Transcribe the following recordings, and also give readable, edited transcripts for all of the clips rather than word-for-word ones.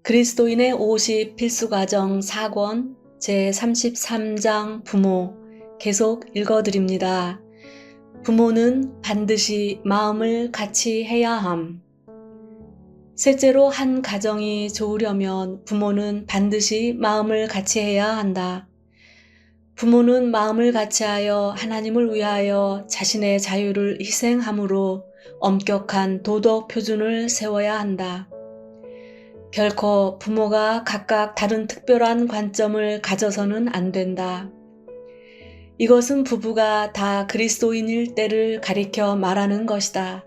그리스도인의 50 필수과정 4권 제33장 부모 계속 읽어드립니다. 부모는 반드시 마음을 같이 해야 함. 셋째로 한 가정이 좋으려면 부모는 반드시 마음을 같이 해야 한다. 부모는 마음을 같이하여 하나님을 위하여 자신의 자유를 희생함으로 엄격한 도덕 표준을 세워야 한다. 결코 부모가 각각 다른 특별한 관점을 가져서는 안 된다. 이것은 부부가 다 그리스도인일 때를 가리켜 말하는 것이다.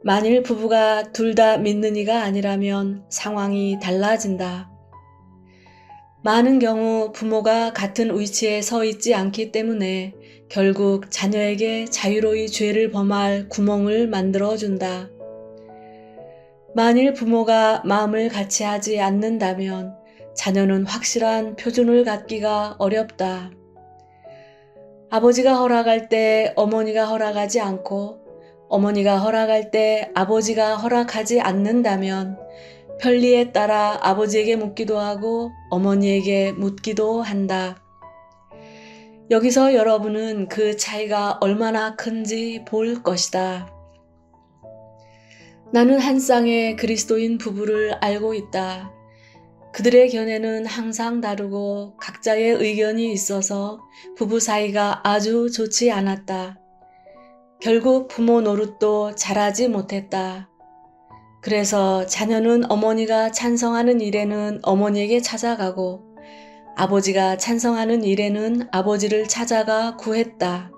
만일 부부가 둘 다 믿는 이가 아니라면 상황이 달라진다. 많은 경우 부모가 같은 위치에 서 있지 않기 때문에 결국 자녀에게 자유로이 죄를 범할 구멍을 만들어준다. 만일 부모가 마음을 같이 하지 않는다면 자녀는 확실한 표준을 갖기가 어렵다. 아버지가 허락할 때 어머니가 허락하지 않고 어머니가 허락할 때 아버지가 허락하지 않는다면 편리에 따라 아버지에게 묻기도 하고 어머니에게 묻기도 한다. 여기서 여러분은 그 차이가 얼마나 큰지 볼 것이다. 나는 한 쌍의 그리스도인 부부를 알고 있다. 그들의 견해는 항상 다르고 각자의 의견이 있어서 부부 사이가 아주 좋지 않았다. 결국 부모 노릇도 잘하지 못했다. 그래서 자녀는 어머니가 찬성하는 일에는 어머니에게 찾아가고 아버지가 찬성하는 일에는 아버지를 찾아가 구했다.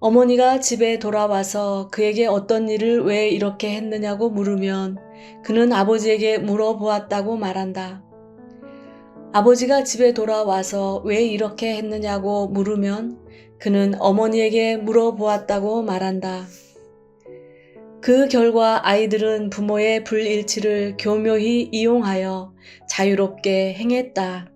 어머니가 집에 돌아와서 그에게 어떤 일을 왜 이렇게 했느냐고 물으면 그는 아버지에게 물어보았다고 말한다. 아버지가 집에 돌아와서 왜 이렇게 했느냐고 물으면 그는 어머니에게 물어보았다고 말한다. 그 결과 아이들은 부모의 불일치를 교묘히 이용하여 자유롭게 행했다.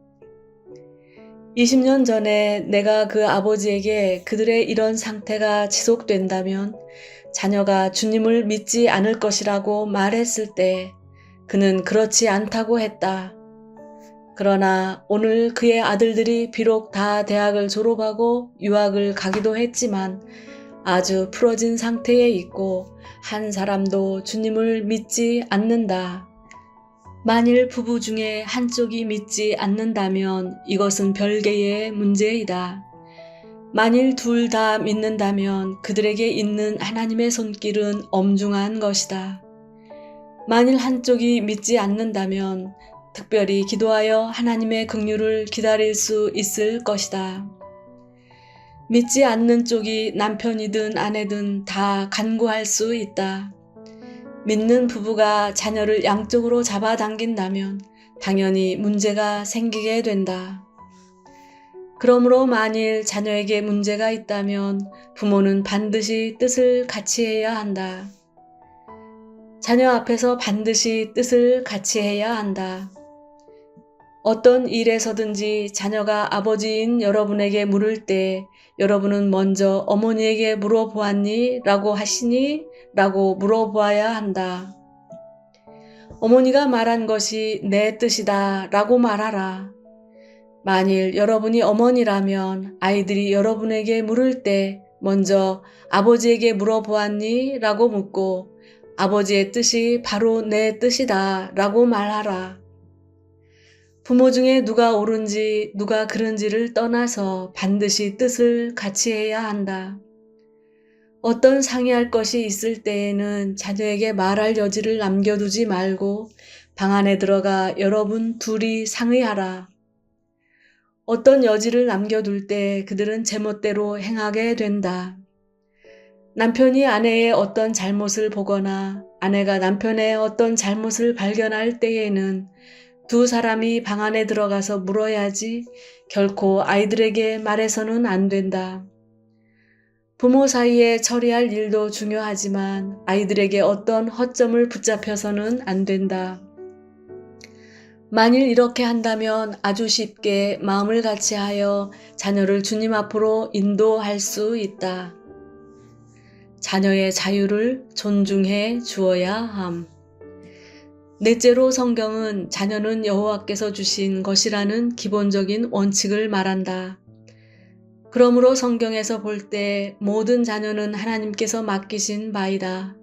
20년 전에 내가 그 아버지에게 그들의 이런 상태가 지속된다면 자녀가 주님을 믿지 않을 것이라고 말했을 때 그는 그렇지 않다고 했다. 그러나 오늘 그의 아들들이 비록 다 대학을 졸업하고 유학을 가기도 했지만 아주 풀어진 상태에 있고 한 사람도 주님을 믿지 않는다. 만일 부부 중에 한쪽이 믿지 않는다면 이것은 별개의 문제이다. 만일 둘 다 믿는다면 그들에게 있는 하나님의 손길은 엄중한 것이다. 만일 한쪽이 믿지 않는다면 특별히 기도하여 하나님의 긍휼을 기다릴 수 있을 것이다. 믿지 않는 쪽이 남편이든 아내든 다 간구할 수 있다. 믿는 부부가 자녀를 양쪽으로 잡아당긴다면 당연히 문제가 생기게 된다. 그러므로 만일 자녀에게 문제가 있다면 부모는 반드시 뜻을 같이 해야 한다. 자녀 앞에서 반드시 뜻을 같이 해야 한다. 어떤 일에서든지 자녀가 아버지인 여러분에게 물을 때 여러분은 먼저 어머니에게 물어보았니? 라고 하시니? 라고 물어보아야 한다. 어머니가 말한 것이 내 뜻이다 라고 말하라. 만일 여러분이 어머니라면 아이들이 여러분에게 물을 때 먼저 아버지에게 물어보았니? 라고 묻고 아버지의 뜻이 바로 내 뜻이다 라고 말하라. 부모 중에 누가 옳은지 누가 그른지를 떠나서 반드시 뜻을 같이 해야 한다. 어떤 상의할 것이 있을 때에는 자녀에게 말할 여지를 남겨두지 말고 방 안에 들어가 여러분 둘이 상의하라. 어떤 여지를 남겨둘 때 그들은 제멋대로 행하게 된다. 남편이 아내의 어떤 잘못을 보거나 아내가 남편의 어떤 잘못을 발견할 때에는 두 사람이 방 안에 들어가서 물어야지 결코 아이들에게 말해서는 안 된다. 부모 사이에 처리할 일도 중요하지만 아이들에게 어떤 허점을 붙잡혀서는 안 된다. 만일 이렇게 한다면 아주 쉽게 마음을 같이하여 자녀를 주님 앞으로 인도할 수 있다. 자녀의 자유를 존중해 주어야 함. 넷째로 성경은 자녀는 여호와께서 주신 것이라는 기본적인 원칙을 말한다. 그러므로 성경에서 볼 때 모든 자녀는 하나님께서 맡기신 바이다.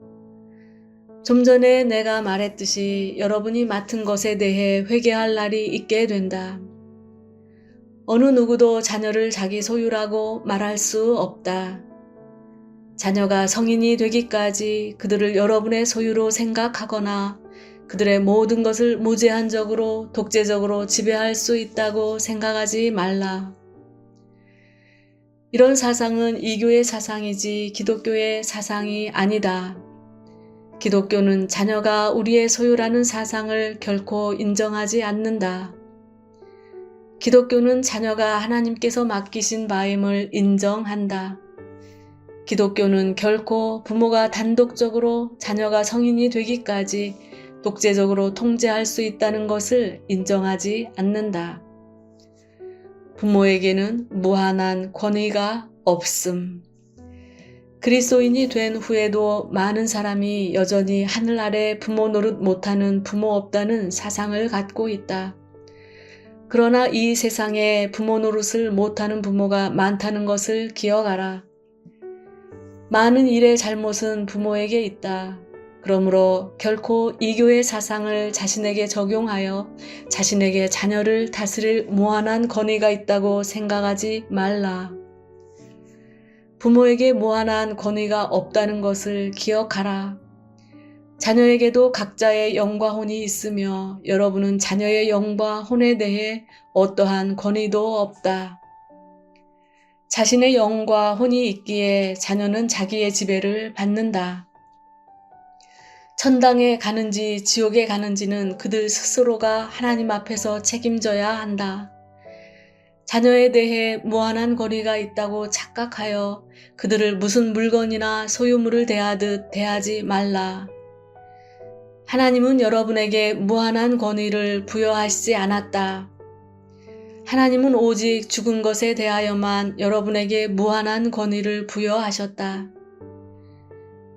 좀 전에 내가 말했듯이 여러분이 맡은 것에 대해 회개할 날이 있게 된다. 어느 누구도 자녀를 자기 소유라고 말할 수 없다. 자녀가 성인이 되기까지 그들을 여러분의 소유로 생각하거나 그들의 모든 것을 무제한적으로 독재적으로 지배할 수 있다고 생각하지 말라. 이런 사상은 이교의 사상이지 기독교의 사상이 아니다. 기독교는 자녀가 우리의 소유라는 사상을 결코 인정하지 않는다. 기독교는 자녀가 하나님께서 맡기신 바임을 인정한다. 기독교는 결코 부모가 단독적으로 자녀가 성인이 되기까지 독재적으로 통제할 수 있다는 것을 인정하지 않는다. 부모에게는 무한한 권위가 없음. 그리스도인이 된 후에도 많은 사람이 여전히 하늘 아래 부모 노릇 못하는 부모 없다는 사상을 갖고 있다. 그러나 이 세상에 부모 노릇을 못하는 부모가 많다는 것을 기억하라. 많은 일의 잘못은 부모에게 있다. 그러므로 결코 이교의 사상을 자신에게 적용하여 자신에게 자녀를 다스릴 무한한 권위가 있다고 생각하지 말라. 부모에게 무한한 권위가 없다는 것을 기억하라. 자녀에게도 각자의 영과 혼이 있으며 여러분은 자녀의 영과 혼에 대해 어떠한 권위도 없다. 자신의 영과 혼이 있기에 자녀는 자기의 지배를 받는다. 천당에 가는지 지옥에 가는지는 그들 스스로가 하나님 앞에서 책임져야 한다. 자녀에 대해 무한한 권위가 있다고 착각하여 그들을 무슨 물건이나 소유물을 대하듯 대하지 말라. 하나님은 여러분에게 무한한 권위를 부여하시지 않았다. 하나님은 오직 죽은 것에 대하여만 여러분에게 무한한 권위를 부여하셨다.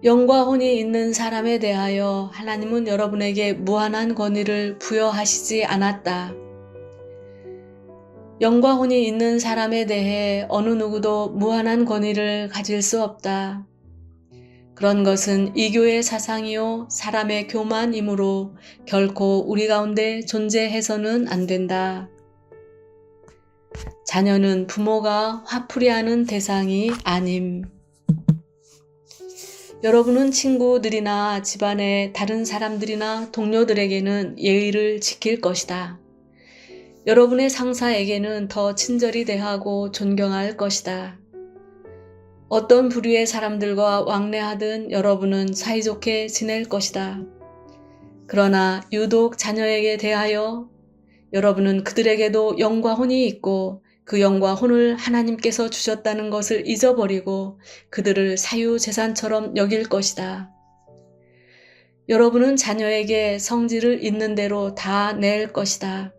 영과 혼이 있는 사람에 대하여 하나님은 여러분에게 무한한 권위를 부여하시지 않았다. 영과 혼이 있는 사람에 대해 어느 누구도 무한한 권위를 가질 수 없다. 그런 것은 이교의 사상이요 사람의 교만이므로 결코 우리 가운데 존재해서는 안 된다. 자녀는 부모가 화풀이하는 대상이 아님. 여러분은 친구들이나 집안의 다른 사람들이나 동료들에게는 예의를 지킬 것이다. 여러분의 상사에게는 더 친절히 대하고 존경할 것이다. 어떤 부류의 사람들과 왕래하든 여러분은 사이좋게 지낼 것이다. 그러나 유독 자녀에게 대하여 여러분은 그들에게도 영과 혼이 있고 그 영과 혼을 하나님께서 주셨다는 것을 잊어버리고 그들을 사유재산처럼 여길 것이다. 여러분은 자녀에게 성질을 있는 대로 다 낼 것이다.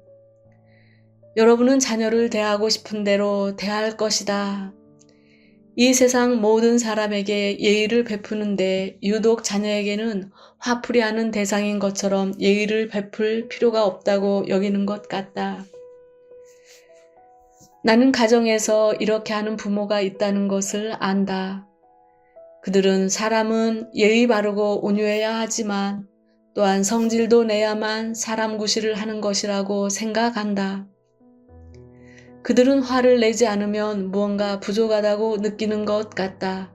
여러분은 자녀를 대하고 싶은 대로 대할 것이다. 이 세상 모든 사람에게 예의를 베푸는데 유독 자녀에게는 화풀이하는 대상인 것처럼 예의를 베풀 필요가 없다고 여기는 것 같다. 나는 가정에서 이렇게 하는 부모가 있다는 것을 안다. 그들은 사람은 예의 바르고 온유해야 하지만 또한 성질도 내야만 사람 구실을 하는 것이라고 생각한다. 그들은 화를 내지 않으면 무언가 부족하다고 느끼는 것 같다.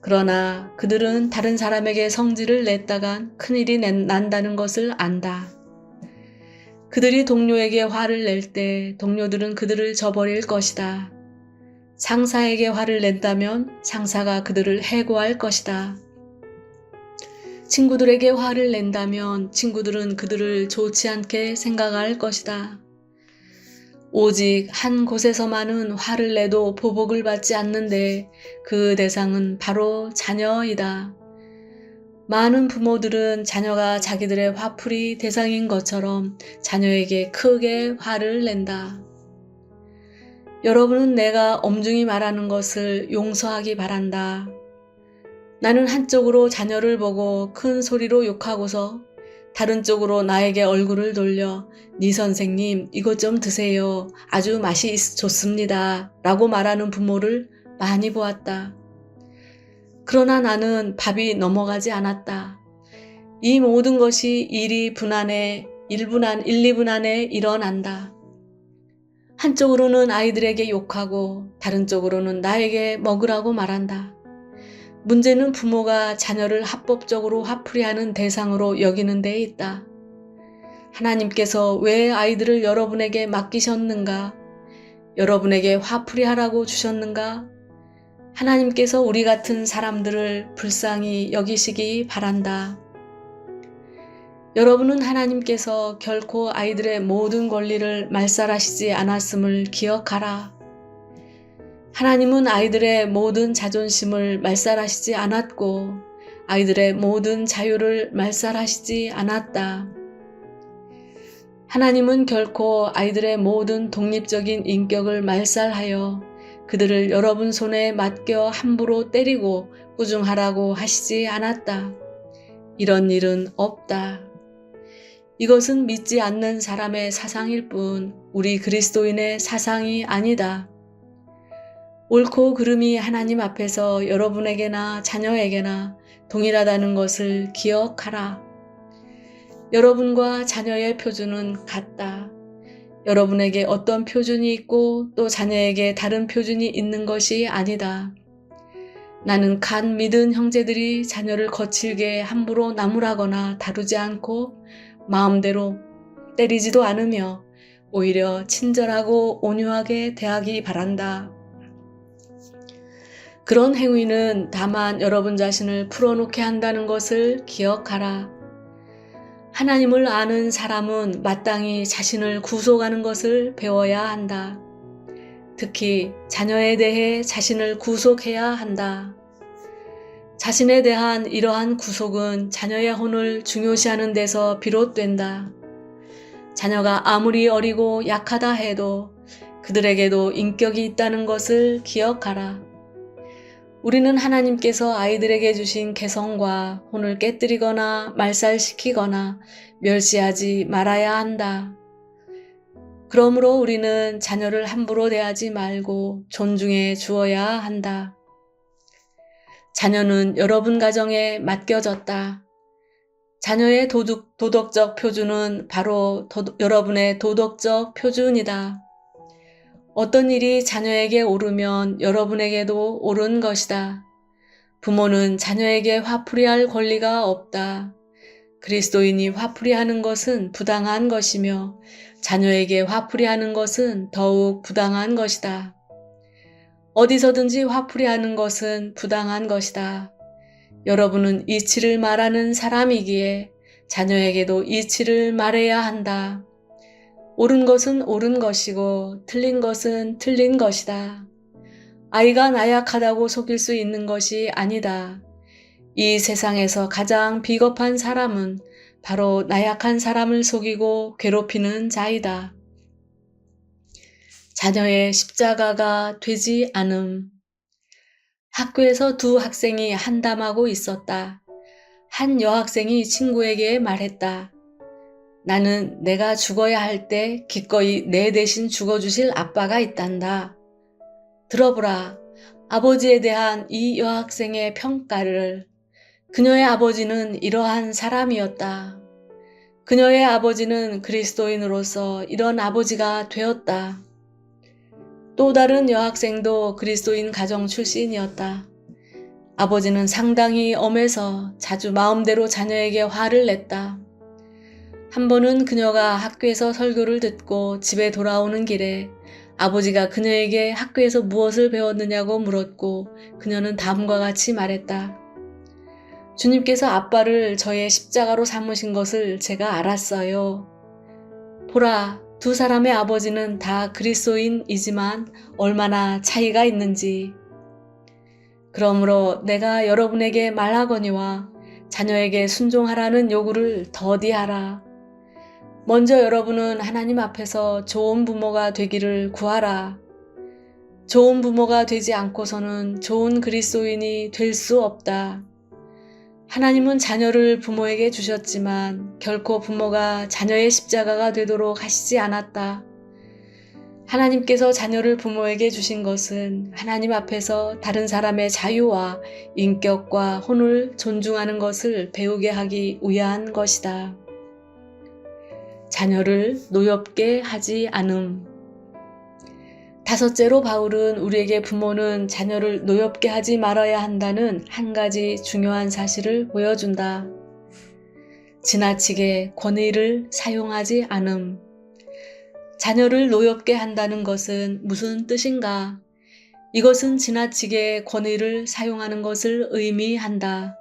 그러나 그들은 다른 사람에게 성질을 냈다간 큰일이 난다는 것을 안다. 그들이 동료에게 화를 낼 때 동료들은 그들을 저버릴 것이다. 상사에게 화를 낸다면 상사가 그들을 해고할 것이다. 친구들에게 화를 낸다면 친구들은 그들을 좋지 않게 생각할 것이다. 오직 한 곳에서만은 화를 내도 보복을 받지 않는데 그 대상은 바로 자녀이다. 많은 부모들은 자녀가 자기들의 화풀이 대상인 것처럼 자녀에게 크게 화를 낸다. 여러분은 내가 엄중히 말하는 것을 용서하기 바란다. 나는 한쪽으로 자녀를 보고 큰 소리로 욕하고서 다른 쪽으로 나에게 얼굴을 돌려 "네 선생님 이것 좀 드세요. 아주 맛이 좋습니다. 라고 말하는 부모를 많이 보았다. 그러나 나는 밥이 넘어가지 않았다. 이 모든 것이 1, 2분 안에 일어난다. 한쪽으로는 아이들에게 욕하고 다른 쪽으로는 나에게 먹으라고 말한다. 문제는 부모가 자녀를 합법적으로 화풀이하는 대상으로 여기는 데 있다. 하나님께서 왜 아이들을 여러분에게 맡기셨는가? 여러분에게 화풀이하라고 주셨는가? 하나님께서 우리 같은 사람들을 불쌍히 여기시기 바란다. 여러분은 하나님께서 결코 아이들의 모든 권리를 말살하시지 않았음을 기억하라. 하나님은 아이들의 모든 자존심을 말살하시지 않았고 아이들의 모든 자유를 말살하시지 않았다. 하나님은 결코 아이들의 모든 독립적인 인격을 말살하여 그들을 여러분 손에 맡겨 함부로 때리고 꾸중하라고 하시지 않았다. 이런 일은 없다. 이것은 믿지 않는 사람의 사상일 뿐 우리 그리스도인의 사상이 아니다. 옳고 그름이 하나님 앞에서 여러분에게나 자녀에게나 동일하다는 것을 기억하라. 여러분과 자녀의 표준은 같다. 여러분에게 어떤 표준이 있고 또 자녀에게 다른 표준이 있는 것이 아니다. 나는 간 믿은 형제들이 자녀를 거칠게 함부로 나무라거나 다루지 않고 마음대로 때리지도 않으며 오히려 친절하고 온유하게 대하기 바란다. 그런 행위는 다만 여러분 자신을 풀어놓게 한다는 것을 기억하라. 하나님을 아는 사람은 마땅히 자신을 구속하는 것을 배워야 한다. 특히 자녀에 대해 자신을 구속해야 한다. 자신에 대한 이러한 구속은 자녀의 혼을 중요시하는 데서 비롯된다. 자녀가 아무리 어리고 약하다 해도 그들에게도 인격이 있다는 것을 기억하라. 우리는 하나님께서 아이들에게 주신 개성과 혼을 깨뜨리거나 말살시키거나 멸시하지 말아야 한다. 그러므로 우리는 자녀를 함부로 대하지 말고 존중해 주어야 한다. 자녀는 여러분 가정에 맡겨졌다. 자녀의 도덕적 표준은 바로 여러분의 도덕적 표준이다. 어떤 일이 자녀에게 오르면 여러분에게도 오른 것이다. 부모는 자녀에게 화풀이할 권리가 없다. 그리스도인이 화풀이하는 것은 부당한 것이며 자녀에게 화풀이하는 것은 더욱 부당한 것이다. 어디서든지 화풀이하는 것은 부당한 것이다. 여러분은 이치를 말하는 사람이기에 자녀에게도 이치를 말해야 한다. 옳은 것은 옳은 것이고 틀린 것은 틀린 것이다. 아이가 나약하다고 속일 수 있는 것이 아니다. 이 세상에서 가장 비겁한 사람은 바로 나약한 사람을 속이고 괴롭히는 자이다. 자녀의 십자가가 되지 않음. 학교에서 두 학생이 한담하고 있었다. 한 여학생이 친구에게 말했다. 나는 내가 죽어야 할 때 기꺼이 내 대신 죽어주실 아빠가 있단다. 들어보라. 아버지에 대한 이 여학생의 평가를. 그녀의 아버지는 이러한 사람이었다. 그녀의 아버지는 그리스도인으로서 이런 아버지가 되었다. 또 다른 여학생도 그리스도인 가정 출신이었다. 아버지는 상당히 엄해서 자주 마음대로 자녀에게 화를 냈다. 한 번은 그녀가 학교에서 설교를 듣고 집에 돌아오는 길에 아버지가 그녀에게 학교에서 무엇을 배웠느냐고 물었고 그녀는 다음과 같이 말했다. 주님께서 아빠를 저의 십자가로 삼으신 것을 제가 알았어요. 보라, 두 사람의 아버지는 다 그리스도인이지만 얼마나 차이가 있는지. 그러므로 내가 여러분에게 말하거니와 자녀에게 순종하라는 요구를 더디하라. 먼저 여러분은 하나님 앞에서 좋은 부모가 되기를 구하라. 좋은 부모가 되지 않고서는 좋은 그리스도인이 될 수 없다. 하나님은 자녀를 부모에게 주셨지만 결코 부모가 자녀의 십자가가 되도록 하시지 않았다. 하나님께서 자녀를 부모에게 주신 것은 하나님 앞에서 다른 사람의 자유와 인격과 혼을 존중하는 것을 배우게 하기 위한 것이다. 자녀를 노엽게 하지 않음. 다섯째로 바울은 우리에게 부모는 자녀를 노엽게 하지 말아야 한다는 한 가지 중요한 사실을 보여준다. 지나치게 권위를 사용하지 않음. 자녀를 노엽게 한다는 것은 무슨 뜻인가? 이것은 지나치게 권위를 사용하는 것을 의미한다.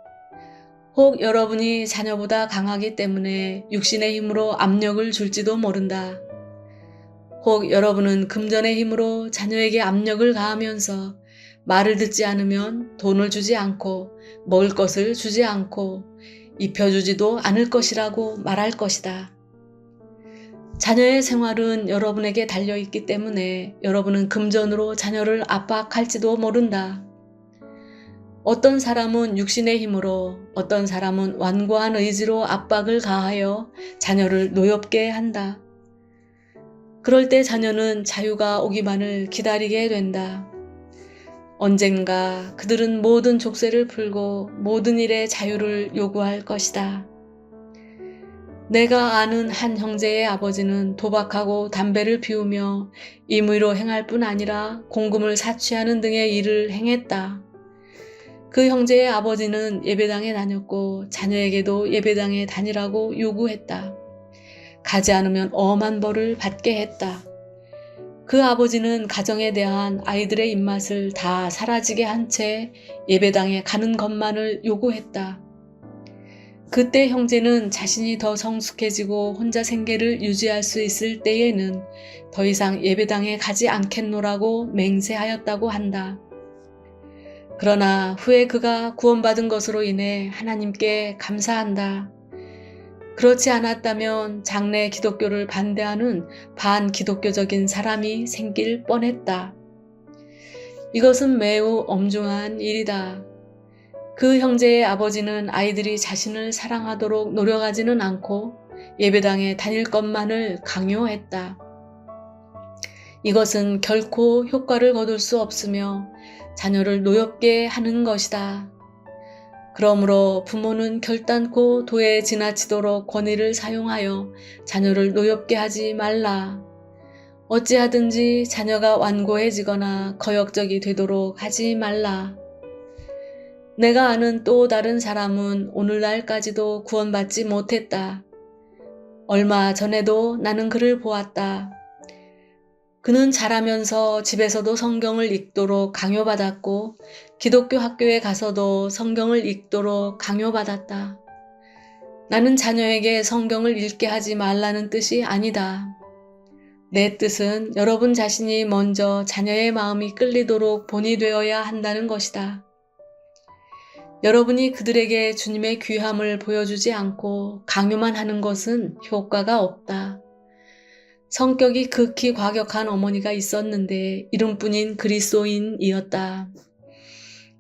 혹 여러분이 자녀보다 강하기 때문에 육신의 힘으로 압력을 줄지도 모른다. 혹 여러분은 금전의 힘으로 자녀에게 압력을 가하면서 말을 듣지 않으면 돈을 주지 않고 먹을 것을 주지 않고 입혀주지도 않을 것이라고 말할 것이다. 자녀의 생활은 여러분에게 달려있기 때문에 여러분은 금전으로 자녀를 압박할지도 모른다. 어떤 사람은 육신의 힘으로, 어떤 사람은 완고한 의지로 압박을 가하여 자녀를 노엽게 한다. 그럴 때 자녀는 자유가 오기만을 기다리게 된다. 언젠가 그들은 모든 족쇄를 풀고 모든 일에 자유를 요구할 것이다. 내가 아는 한 형제의 아버지는 도박하고 담배를 피우며 임의로 행할 뿐 아니라 공금을 사취하는 등의 일을 행했다. 그 형제의 아버지는 예배당에 다녔고 자녀에게도 예배당에 다니라고 요구했다. 가지 않으면 엄한 벌을 받게 했다. 그 아버지는 가정에 대한 아이들의 입맛을 다 사라지게 한 채 예배당에 가는 것만을 요구했다. 그때 형제는 자신이 더 성숙해지고 혼자 생계를 유지할 수 있을 때에는 더 이상 예배당에 가지 않겠노라고 맹세하였다고 한다. 그러나 후에 그가 구원받은 것으로 인해 하나님께 감사한다. 그렇지 않았다면 장래 기독교를 반대하는 반기독교적인 사람이 생길 뻔했다. 이것은 매우 엄중한 일이다. 그 형제의 아버지는 아이들이 자신을 사랑하도록 노력하지는 않고 예배당에 다닐 것만을 강요했다. 이것은 결코 효과를 거둘 수 없으며 자녀를 노엽게 하는 것이다. 그러므로 부모는 결단코 도에 지나치도록 권위를 사용하여 자녀를 노엽게 하지 말라. 어찌하든지 자녀가 완고해지거나 거역적이 되도록 하지 말라. 내가 아는 또 다른 사람은 오늘날까지도 구원받지 못했다. 얼마 전에도 나는 그를 보았다. 그는 자라면서 집에서도 성경을 읽도록 강요받았고 기독교 학교에 가서도 성경을 읽도록 강요받았다. 나는 자녀에게 성경을 읽게 하지 말라는 뜻이 아니다. 내 뜻은 여러분 자신이 먼저 자녀의 마음이 끌리도록 본이 되어야 한다는 것이다. 여러분이 그들에게 주님의 귀함을 보여주지 않고 강요만 하는 것은 효과가 없다. 성격이 극히 과격한 어머니가 있었는데 이름뿐인 그리스도인이었다.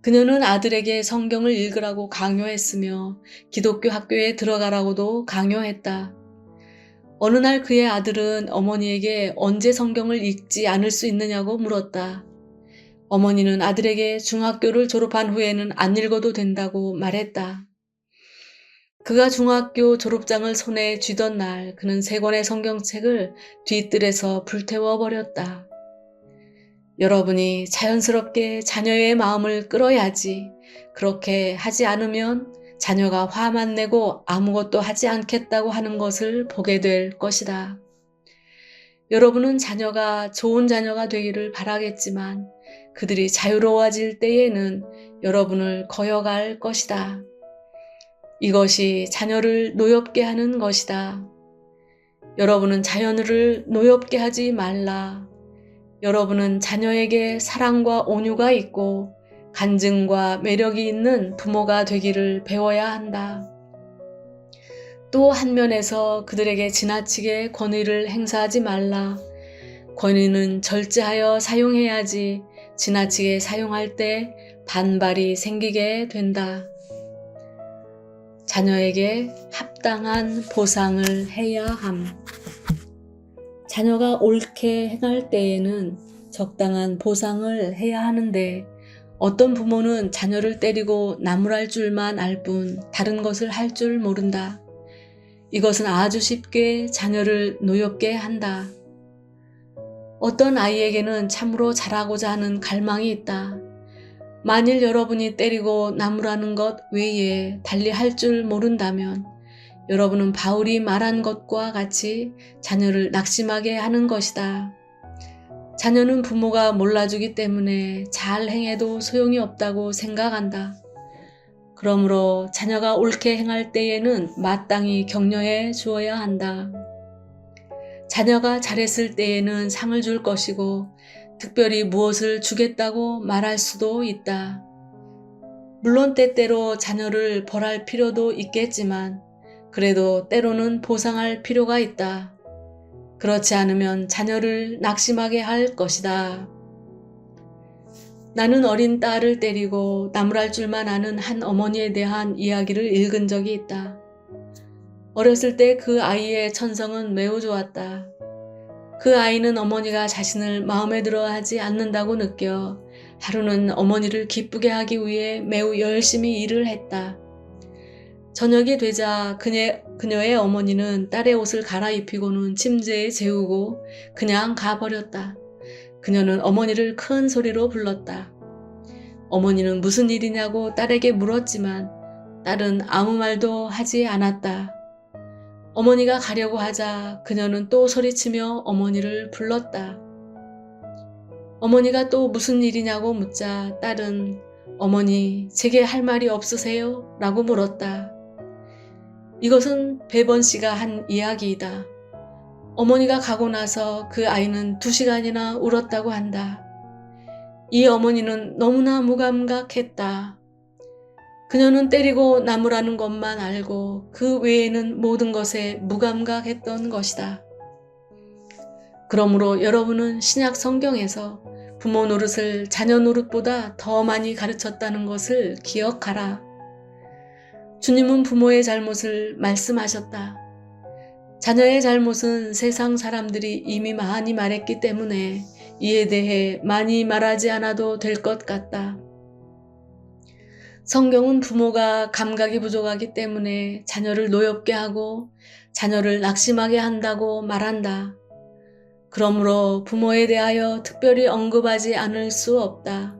그녀는 아들에게 성경을 읽으라고 강요했으며 기독교 학교에 들어가라고도 강요했다. 어느 날 그의 아들은 어머니에게 언제 성경을 읽지 않을 수 있느냐고 물었다. 어머니는 아들에게 중학교를 졸업한 후에는 안 읽어도 된다고 말했다. 그가 중학교 졸업장을 손에 쥐던 날 그는 3권의 성경책을 뒤뜰에서 불태워 버렸다. 여러분이 자연스럽게 자녀의 마음을 끌어야지. 그렇게 하지 않으면 자녀가 화만 내고 아무것도 하지 않겠다고 하는 것을 보게 될 것이다. 여러분은 자녀가 좋은 자녀가 되기를 바라겠지만 그들이 자유로워질 때에는 여러분을 거역할 것이다. 이것이 자녀를 노엽게 하는 것이다. 여러분은 자녀를 노엽게 하지 말라. 여러분은 자녀에게 사랑과 온유가 있고 간증과 매력이 있는 부모가 되기를 배워야 한다. 또 한 면에서 그들에게 지나치게 권위를 행사하지 말라. 권위는 절제하여 사용해야지 지나치게 사용할 때 반발이 생기게 된다. 자녀에게 합당한 보상을 해야 함. 자녀가 옳게 행할 때에는 적당한 보상을 해야 하는데 어떤 부모는 자녀를 때리고 나무랄 줄만 알 뿐 다른 것을 할 줄 모른다. 이것은 아주 쉽게 자녀를 노엽게 한다. 어떤 아이에게는 참으로 잘하고자 하는 갈망이 있다. 만일 여러분이 때리고 나무라는 것 외에 달리 할 줄 모른다면 여러분은 바울이 말한 것과 같이 자녀를 낙심하게 하는 것이다. 자녀는 부모가 몰라주기 때문에 잘 행해도 소용이 없다고 생각한다. 그러므로 자녀가 옳게 행할 때에는 마땅히 격려해 주어야 한다. 자녀가 잘했을 때에는 상을 줄 것이고 특별히 무엇을 주겠다고 말할 수도 있다. 물론 때때로 자녀를 벌할 필요도 있겠지만 그래도 때로는 보상할 필요가 있다. 그렇지 않으면 자녀를 낙심하게 할 것이다. 나는 어린 딸을 때리고 나무랄 줄만 아는 한 어머니에 대한 이야기를 읽은 적이 있다. 어렸을 때 그 아이의 천성은 매우 좋았다. 그 아이는 어머니가 자신을 마음에 들어 하지 않는다고 느껴 하루는 어머니를 기쁘게 하기 위해 매우 열심히 일을 했다. 저녁이 되자 그녀의 어머니는 딸의 옷을 갈아입히고는 침대에 재우고 그냥 가버렸다. 그녀는 어머니를 큰 소리로 불렀다. 어머니는 무슨 일이냐고 딸에게 물었지만 딸은 아무 말도 하지 않았다. 어머니가 가려고 하자 그녀는 또 소리치며 어머니를 불렀다. 어머니가 또 무슨 일이냐고 묻자 딸은 어머니, 제게 할 말이 없으세요? 라고 물었다. 이것은 배번 씨가 한 이야기이다. 어머니가 가고 나서 그 아이는 2시간이나 울었다고 한다. 이 어머니는 너무나 무감각했다. 그녀는 때리고 나무라는 것만 알고 그 외에는 모든 것에 무감각했던 것이다. 그러므로 여러분은 신약 성경에서 부모 노릇을 자녀 노릇보다 더 많이 가르쳤다는 것을 기억하라. 주님은 부모의 잘못을 말씀하셨다. 자녀의 잘못은 세상 사람들이 이미 많이 말했기 때문에 이에 대해 많이 말하지 않아도 될 것 같다. 성경은 부모가 감각이 부족하기 때문에 자녀를 노엽게 하고 자녀를 낙심하게 한다고 말한다. 그러므로 부모에 대하여 특별히 언급하지 않을 수 없다.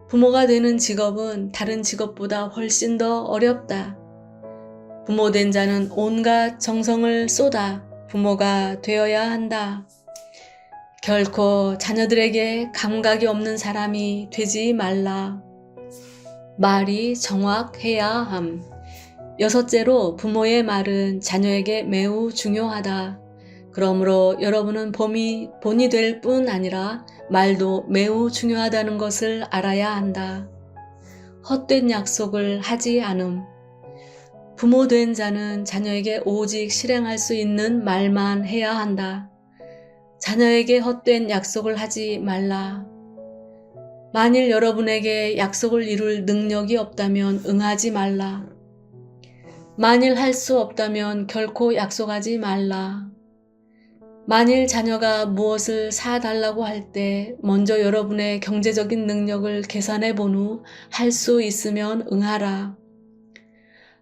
부모가 되는 직업은 다른 직업보다 훨씬 더 어렵다. 부모 된 자는 온갖 정성을 쏟아 부모가 되어야 한다. 결코 자녀들에게 감각이 없는 사람이 되지 말라. 말이 정확해야 함. 6째로 부모의 말은 자녀에게 매우 중요하다. 그러므로 여러분은 본이 될 뿐 아니라 말도 매우 중요하다는 것을 알아야 한다. 헛된 약속을 하지 않음. 부모 된 자는 자녀에게 오직 실행할 수 있는 말만 해야 한다. 자녀에게 헛된 약속을 하지 말라. 만일 여러분에게 약속을 이룰 능력이 없다면 응하지 말라. 만일 할 수 없다면 결코 약속하지 말라. 만일 자녀가 무엇을 사달라고 할 때 먼저 여러분의 경제적인 능력을 계산해 본 후 할 수 있으면 응하라.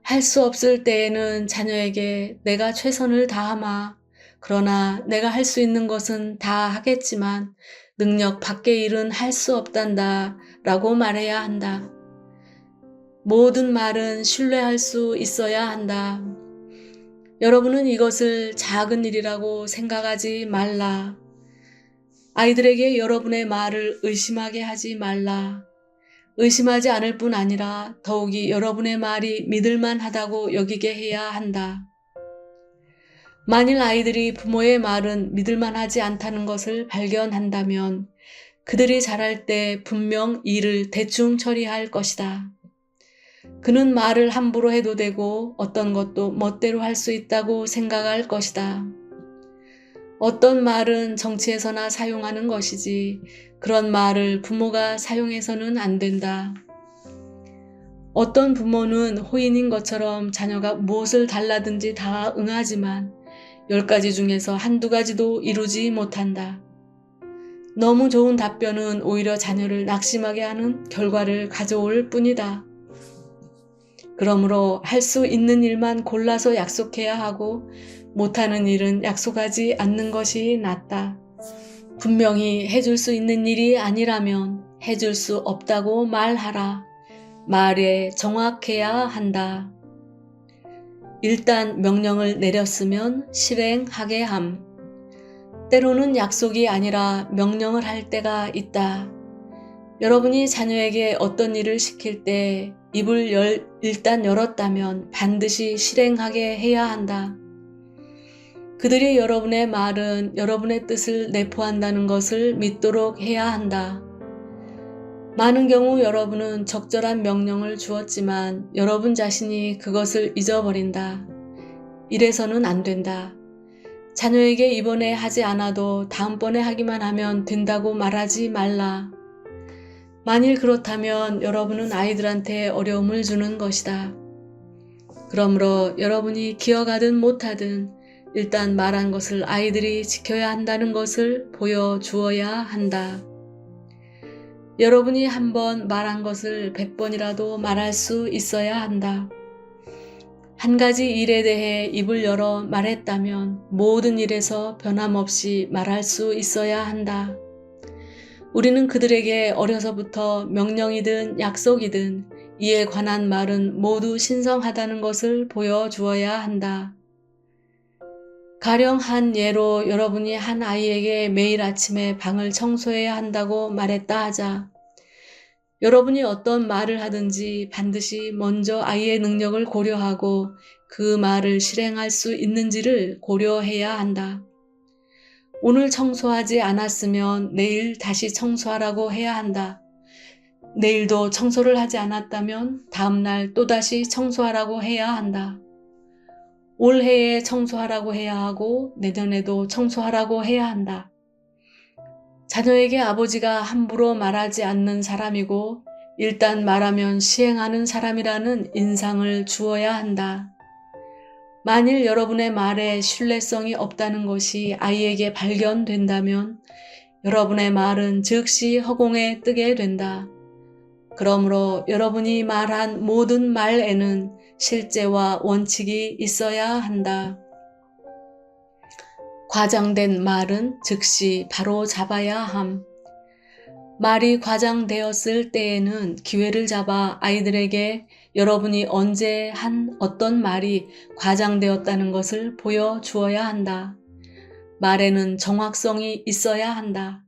할 수 없을 때에는 자녀에게 내가 최선을 다하마. 그러나 내가 할 수 있는 것은 다 하겠지만 능력 밖의 일은 할 수 없단다 라고 말해야 한다. 모든 말은 신뢰할 수 있어야 한다. 여러분은 이것을 작은 일이라고 생각하지 말라. 아이들에게 여러분의 말을 의심하게 하지 말라. 의심하지 않을 뿐 아니라 더욱이 여러분의 말이 믿을만 하다고 여기게 해야 한다. 만일 아이들이 부모의 말은 믿을만 하지 않다는 것을 발견한다면 그들이 자랄 때 분명 일을 대충 처리할 것이다. 그는 말을 함부로 해도 되고 어떤 것도 멋대로 할 수 있다고 생각할 것이다. 어떤 말은 정치에서나 사용하는 것이지 그런 말을 부모가 사용해서는 안 된다. 어떤 부모는 호인인 것처럼 자녀가 무엇을 달라든지 다 응하지만 10가지 중에서 한두 가지도 이루지 못한다. 너무 좋은 답변은 오히려 자녀를 낙심하게 하는 결과를 가져올 뿐이다. 그러므로 할 수 있는 일만 골라서 약속해야 하고 못하는 일은 약속하지 않는 것이 낫다. 분명히 해줄 수 있는 일이 아니라면 해줄 수 없다고 말하라. 말에 정확해야 한다. 일단 명령을 내렸으면 실행하게 함. 때로는 약속이 아니라 명령을 할 때가 있다. 여러분이 자녀에게 어떤 일을 시킬 때 입을 일단 열었다면 반드시 실행하게 해야 한다. 그들이 여러분의 말은 여러분의 뜻을 내포한다는 것을 믿도록 해야 한다. 많은 경우 여러분은 적절한 명령을 주었지만 여러분 자신이 그것을 잊어버린다. 이래서는 안 된다. 자녀에게 이번에 하지 않아도 다음번에 하기만 하면 된다고 말하지 말라. 만일 그렇다면 여러분은 아이들한테 어려움을 주는 것이다. 그러므로 여러분이 기억하든 못하든 일단 말한 것을 아이들이 지켜야 한다는 것을 보여주어야 한다. 여러분이 한번 말한 것을 100번이라도 말할 수 있어야 한다. 한 가지 일에 대해 입을 열어 말했다면 모든 일에서 변함없이 말할 수 있어야 한다. 우리는 그들에게 어려서부터 명령이든 약속이든 이에 관한 말은 모두 신성하다는 것을 보여주어야 한다. 가령 한 예로 여러분이 한 아이에게 매일 아침에 방을 청소해야 한다고 말했다 하자. 여러분이 어떤 말을 하든지 반드시 먼저 아이의 능력을 고려하고 그 말을 실행할 수 있는지를 고려해야 한다. 오늘 청소하지 않았으면 내일 다시 청소하라고 해야 한다. 내일도 청소를 하지 않았다면 다음날 또다시 청소하라고 해야 한다. 올해에 청소하라고 해야 하고 내년에도 청소하라고 해야 한다. 자녀에게 아버지가 함부로 말하지 않는 사람이고 일단 말하면 시행하는 사람이라는 인상을 주어야 한다. 만일 여러분의 말에 신뢰성이 없다는 것이 아이에게 발견된다면 여러분의 말은 즉시 허공에 뜨게 된다. 그러므로 여러분이 말한 모든 말에는 실제와 원칙이 있어야 한다. 과장된 말은 즉시 바로 잡아야 함. 말이 과장되었을 때에는 기회를 잡아 아이들에게 여러분이 언제 한 어떤 말이 과장되었다는 것을 보여주어야 한다. 말에는 정확성이 있어야 한다.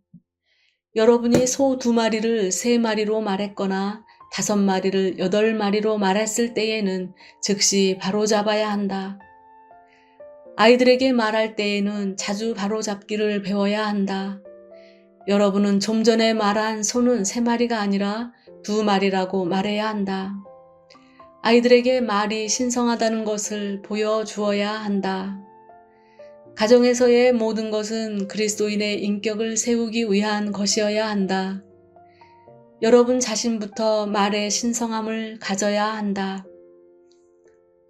여러분이 소 2마리를 3마리로 말했거나 5마리를 8마리로 말했을 때에는 즉시 바로잡아야 한다. 아이들에게 말할 때에는 자주 바로잡기를 배워야 한다. 여러분은 좀 전에 말한 소는 3마리가 아니라 2마리라고 말해야 한다. 아이들에게 말이 신성하다는 것을 보여주어야 한다. 가정에서의 모든 것은 그리스도인의 인격을 세우기 위한 것이어야 한다. 여러분 자신부터 말의 신성함을 가져야 한다.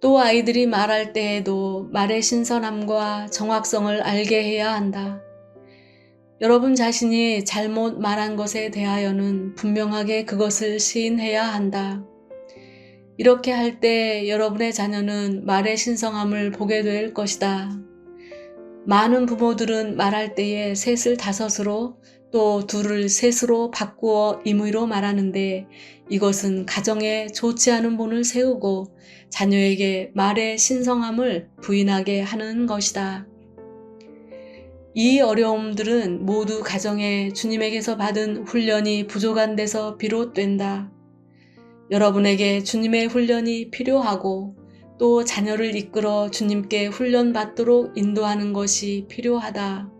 또 아이들이 말할 때에도 말의 신선함과 정확성을 알게 해야 한다. 여러분 자신이 잘못 말한 것에 대하여는 분명하게 그것을 시인해야 한다. 이렇게 할 때 여러분의 자녀는 말의 신성함을 보게 될 것이다. 많은 부모들은 말할 때에 셋을 5으로 또 2을 3으로 바꾸어 임의로 말하는데 이것은 가정에 좋지 않은 본을 세우고 자녀에게 말의 신성함을 부인하게 하는 것이다. 이 어려움들은 모두 가정에 주님에게서 받은 훈련이 부족한 데서 비롯된다. 여러분에게 주님의 훈련이 필요하고 또 자녀를 이끌어 주님께 훈련받도록 인도하는 것이 필요하다.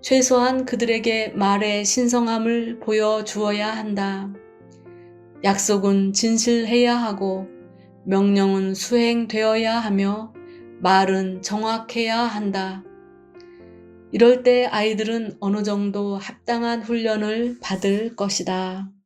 최소한 그들에게 말의 신성함을 보여주어야 한다. 약속은 진실해야 하고 명령은 수행되어야 하며 말은 정확해야 한다. 이럴 때 아이들은 어느 정도 합당한 훈련을 받을 것이다.